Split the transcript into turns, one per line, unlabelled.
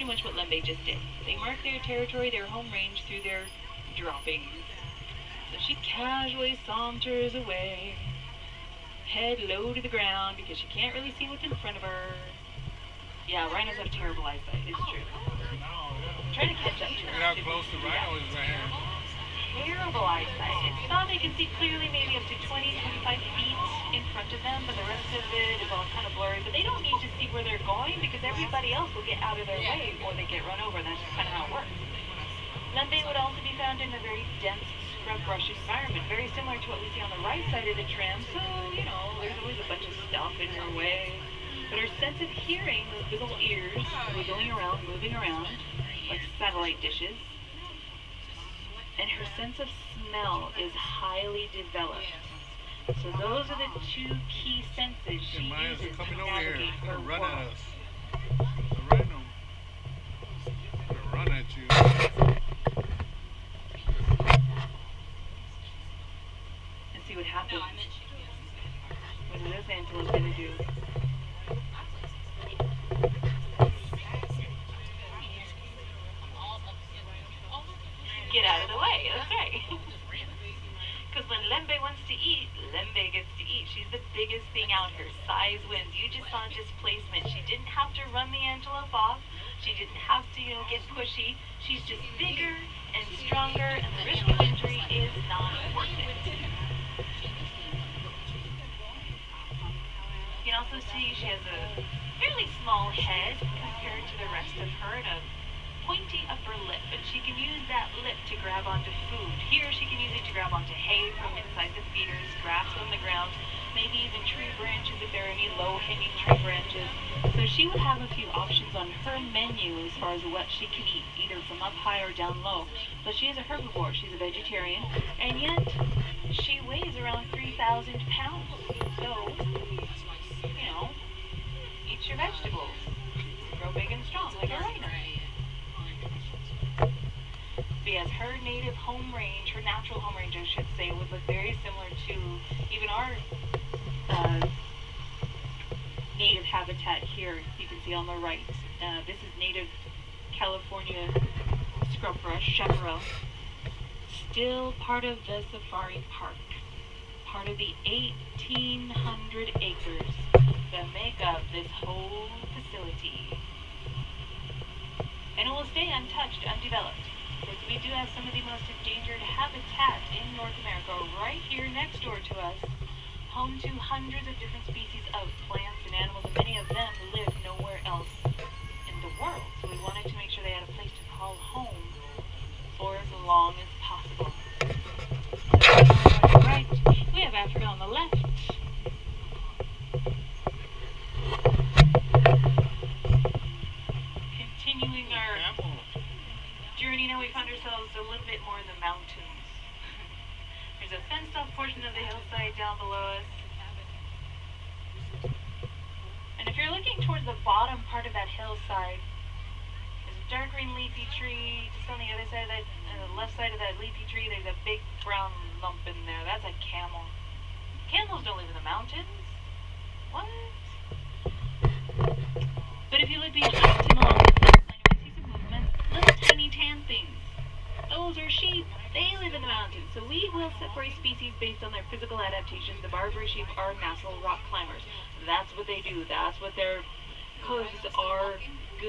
much what Lembe just did. They mark their territory, their home range, through their droppings. So she casually saunters away, head low to the ground because she can't really see what's in front of her. Yeah, rhinos have terrible eyesight, it's true. Try to catch up to her.
Look at how close the rhino is right here.
Terrible eyesight. It's thought they can see clearly maybe up to 20, 25 feet in front of them, but the rest of it is all kind of blurry. But they don't need to see where they're going because everybody else will get out of their way or they get run over. That's kind of how it works. Lembe would also be found in a very dense scrub brush environment, very similar to what we see on the right side of the tram. So, you know, there's always a bunch of stuff in her way. But her sense of hearing, those big old ears, wiggling around, moving around, like satellite dishes. And her sense of smell is highly developed. So those are the two key senses she uses to navigate her
run
world.
at us. The rhino. Gonna run at you.
And see what happens. What is this antelope gonna do? Get out of the way, that's right. Because when Lembe wants to eat, Lembe gets to eat. She's the biggest thing out here. Size wins. You just saw displacement. She didn't have to run the antelope off. She didn't have to, get pushy. She's just bigger and stronger, and the risk of injury is not worth it. You can also see she has a fairly small head compared to the rest of her, and a pointy upper lip, but she can use that lip to grab onto food. Here she can use it to grab onto hay from inside the feeders, grass on the ground, maybe even tree branches if there are any low-hanging tree branches. So she would have a few options on her menu as far as what she can eat, either from up high or down low. But she is a herbivore, she's a vegetarian, and yet she weighs around 3,000 pounds. So, eat your vegetables. Grow big and strong like a rhino. Yes, her native home range, her natural home range, I should say, would look very similar to even our native habitat here. You can see on the right. This is native California scrub brush, chaparral. Still part of the safari park. Part of the 1,800 acres that make up this whole facility. And it will stay untouched, undeveloped. Because we do have some of the most endangered habitat in North America right here next door to us, home to hundreds of different species of plants and animals, and many of them live nowhere else in the world. So we wanted to make sure they had a place to call home for as long as possible. So on the right, we have Africa on the left. Continuing our journey, now we found ourselves a little bit more in the mountains. There's a fenced off portion of the hillside down below us. And if you're looking towards the bottom part of that hillside, there's a dark green leafy tree. Just on the other side of that, left side of that leafy tree, there's a big brown lump in there. That's a camel. Camels don't live in the mountains. What? But if you look behind him along the fence line, you might see some movement. Little tiny tan things. Those are sheep. They live in the mountains. So we will separate species based on their physical adaptations. The Barbary sheep are natural rock climbers. That's what they do. That's what their hooves are good.